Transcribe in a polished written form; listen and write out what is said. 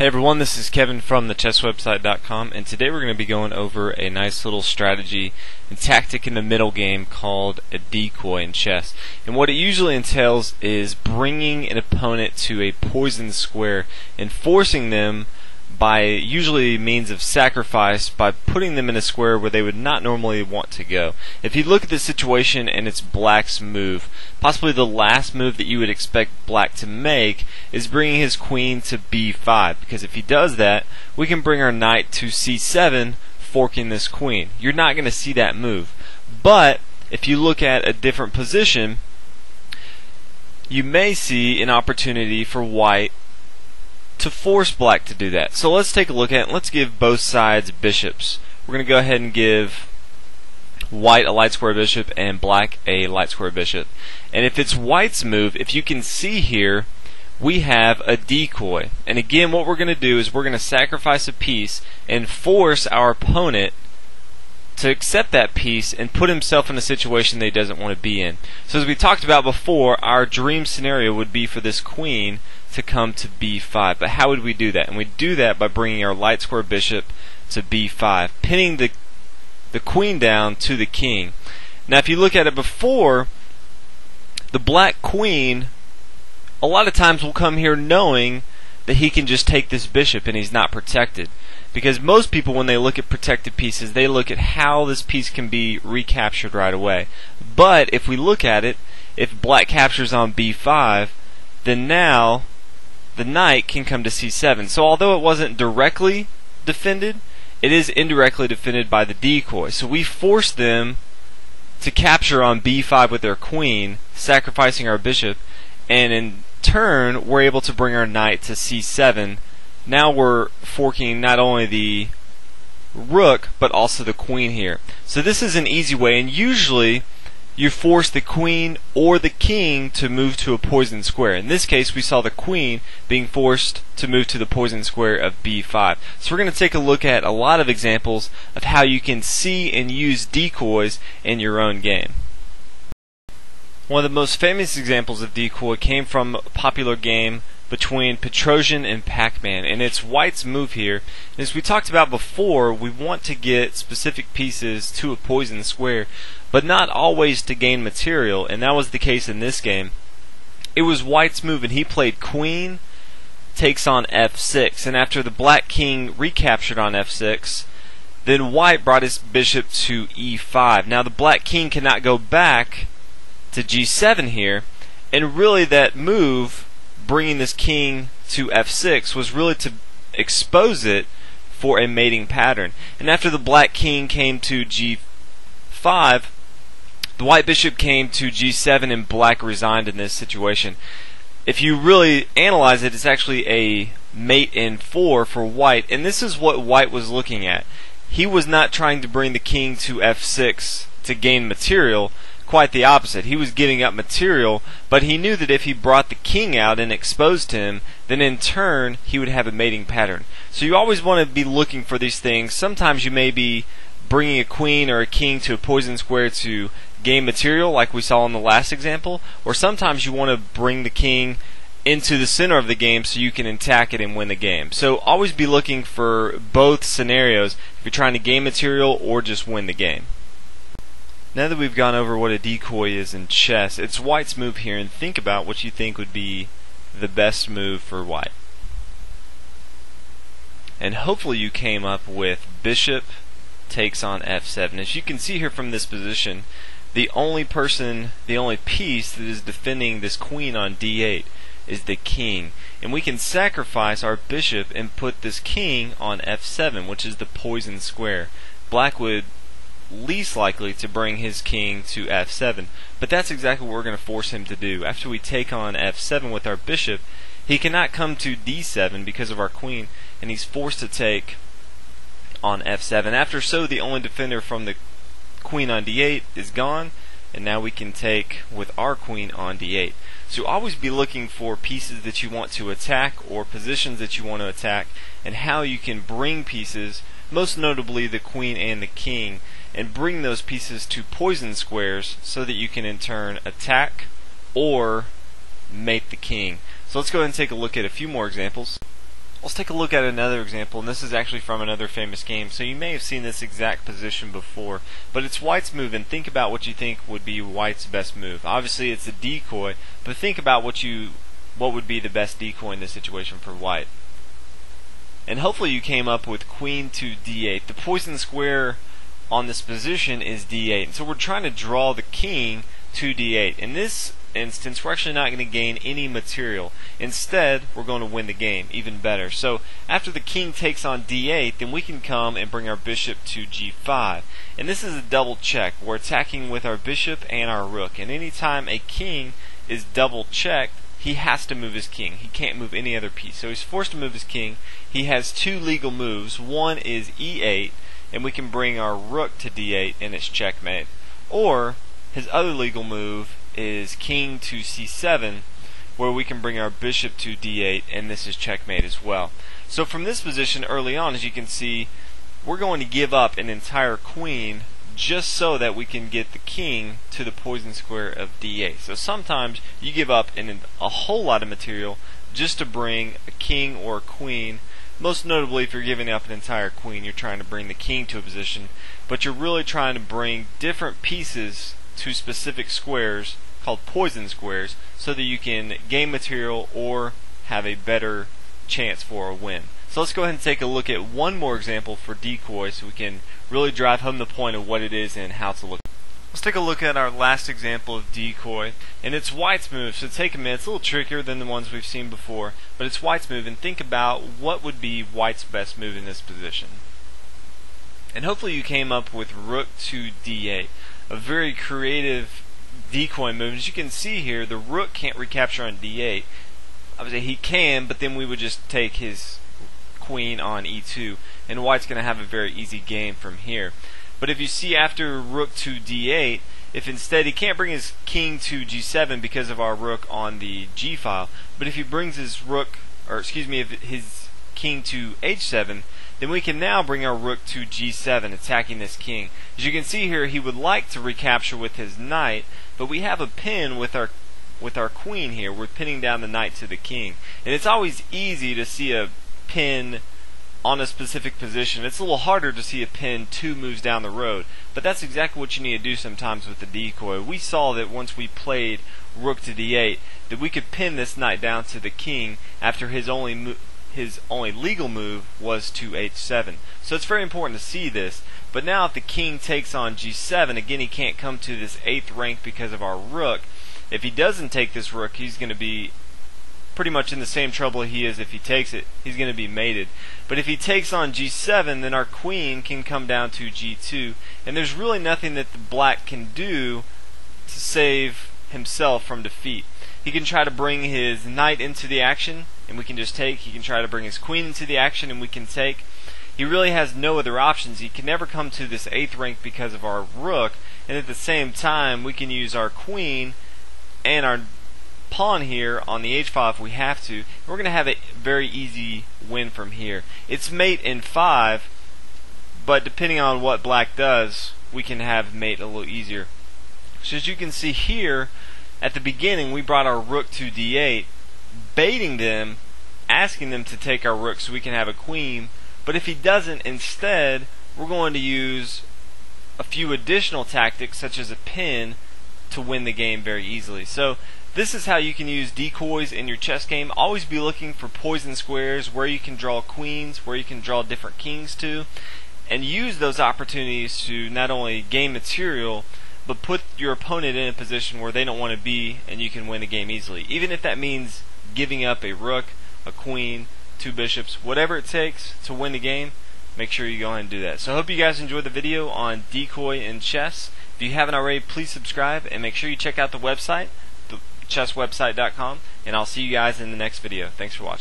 Hey everyone, this is Kevin from thechesswebsite.com, and today we're going to be going over a nice little strategy and tactic in the middle game called a decoy in chess. And what it usually entails is bringing an opponent to a poisoned square and forcing them by usually means of sacrifice by putting them in a square where they would not normally want to go. If you look at the situation and it's black's move, possibly the last move that you would expect black to make is bringing his queen to b5, because if he does that, we can bring our knight to c7, forking this queen. You're not going to see that move. But if you look at a different position, you may see an opportunity for white to force black to do that. So let's take a look at it. Let's give both sides bishops. We're going to go ahead and give white a light square bishop and black a light square bishop. And if it's white's move, if you can see here, we have a decoy. And again, what we're going to do is we're going to sacrifice a piece and force our opponent to accept that piece and put himself in a situation that he doesn't want to be in. So as we talked about before, our dream scenario would be for this queen to come to b5. But how would we do that? And we do that by bringing our light square bishop to b5, pinning the queen down to the king. Now if you look at it before, the black queen a lot of times will come here knowing that he can just take this bishop and he's not protected. Because most people, when they look at protected pieces, they look at how this piece can be recaptured right away. But if we look at it, if black captures on b5, then now the knight can come to c7. So although it wasn't directly defended, it is indirectly defended by the decoy. So we force them to capture on b5 with their queen, sacrificing our bishop, and in turn we're able to bring our knight to c7. Now we're forking not only the rook but also the queen here. So this is an easy way, and usually you force the queen or the king to move to a poisoned square. In this case we saw the queen being forced to move to the poisoned square of b5. So we're going to take a look at a lot of examples of how you can see and use decoys in your own game. One of the most famous examples of decoy came from a popular game between Petrosian and Pac-Man, and it's white's move here. And as we talked about before, we want to get specific pieces to a poisoned square, but not always to gain material, and that was the case in this game. It was white's move, and he played queen takes on f6, and after the black king recaptured on f6, then white brought his bishop to e5. Now the black king cannot go back to g7 here, and really that move, bringing this king to f6, was really to expose it for a mating pattern. And after the black king came to g5, the white bishop came to g7, and black resigned in this situation. If you really analyze it, it's actually a mate in 4 for white, and this is what white was looking at. He was not trying to bring the king to f6 to gain material. Quite the opposite. He was giving up material, but he knew that if he brought the king out and exposed him, then in turn he would have a mating pattern. So you always want to be looking for these things. Sometimes you may be bringing a queen or a king to a poisoned square to gain material, like we saw in the last example, or sometimes you want to bring the king into the center of the game so you can attack it and win the game. So always be looking for both scenarios if you're trying to gain material or just win the game. Now that we've gone over what a decoy is in chess, it's white's move here, and think about what you think would be the best move for white. And hopefully you came up with bishop takes on f7. As you can see here from this position, the only piece that is defending this queen on d8 is the king. And we can sacrifice our bishop and put this king on f7, which is the poisoned square. Black would least likely to bring his king to f7, but that's exactly what we're going to force him to do. After we take on f7 with our bishop, he cannot come to d7 because of our queen, and he's forced to take on f7. After so, the only defender from the queen on d8 is gone, and now we can take with our queen on d8. So always be looking for pieces that you want to attack or positions that you want to attack, and how you can bring pieces, most notably the queen and the king, and bring those pieces to poison squares so that you can in turn attack or mate the king. So let's go ahead and take a look at a few more examples. Let's take a look at another example, and this is actually from another famous game. So you may have seen this exact position before, but it's white's move, and think about what you think would be white's best move. Obviously it's a decoy, but think about what would be the best decoy in this situation for white. And hopefully you came up with queen to d8. The poison square on this position is d8, and so we're trying to draw the king to d8. In this instance, we're actually not going to gain any material. Instead, we're going to win the game even better. So after the king takes on d8, then we can come and bring our bishop to g5. And this is a double check. We're attacking with our bishop and our rook, and anytime a king is double checked, he has to move his king. He can't move any other piece. So he's forced to move his king. He has two legal moves. One is e8, and we can bring our rook to d8, and it's checkmate. Or his other legal move is king to c7, where we can bring our bishop to d8, and this is checkmate as well. So from this position early on, as you can see, we're going to give up an entire queen just so that we can get the king to the poison square of d8. So sometimes you give up a whole lot of material just to bring a king or a queen. Most notably, if you're giving up an entire queen, you're trying to bring the king to a position, but you're really trying to bring different pieces to specific squares called poison squares so that you can gain material or have a better chance for a win. So let's go ahead and take a look at one more example for decoy so we can really drive home the point of what it is and how to look. Let's take a look at our last example of decoy, and it's white's move. So take a minute. It's a little trickier than the ones we've seen before, but it's white's move, and think about what would be white's best move in this position. And hopefully you came up with rook to d8, a very creative decoy move. As you can see here, the rook can't recapture on d8. Obviously he can, but then we would just take his queen on e2, and white's going to have a very easy game from here. But if you see after rook to d8, if instead he can't bring his king to g7 because of our rook on the g file, but if he brings his his king to h7, then we can now bring our rook to g7, attacking this king. As you can see here, he would like to recapture with his knight, but we have a pin with our queen here. We're pinning down the knight to the king, and it's always easy to see a pin on a specific position. It's a little harder to see a pin 2 moves down the road, but that's exactly what you need to do sometimes with the decoy. We saw that once we played rook to d8 that we could pin this knight down to the king after his only legal move was to h7. So it's very important to see this. But now if the king takes on g7, again he can't come to this 8th rank because of our rook. If he doesn't take this rook, he's going to be pretty much in the same trouble he is if he takes it. He's going to be mated. But if he takes on g7, then our queen can come down to g2, and there's really nothing that the black can do to save himself from defeat. He can try to bring his knight into the action, and we can just take. He can try to bring his queen into the action, and we can take. He really has no other options. He can never come to this 8th rank because of our rook, and at the same time we can use our queen and our pawn here on the h file if we have to. We're going to have a very easy win from here. It's mate in 5, but depending on what black does, we can have mate a little easier. So as you can see here, at the beginning we brought our rook to d8, baiting them, asking them to take our rook so we can have a queen. But if he doesn't, instead we're going to use a few additional tactics such as a pin to win the game very easily. So this is how you can use decoys in your chess game. Always be looking for poison squares where you can draw queens, where you can draw different kings to, and use those opportunities to not only gain material but put your opponent in a position where they don't want to be, and you can win the game easily. Even if that means giving up a rook, a queen, 2 bishops, whatever it takes to win the game, make sure you go ahead and do that. So I hope you guys enjoyed the video on decoy in chess. If you haven't already, please subscribe and make sure you check out the website, chesswebsite.com, and I'll see you guys in the next video. Thanks for watching.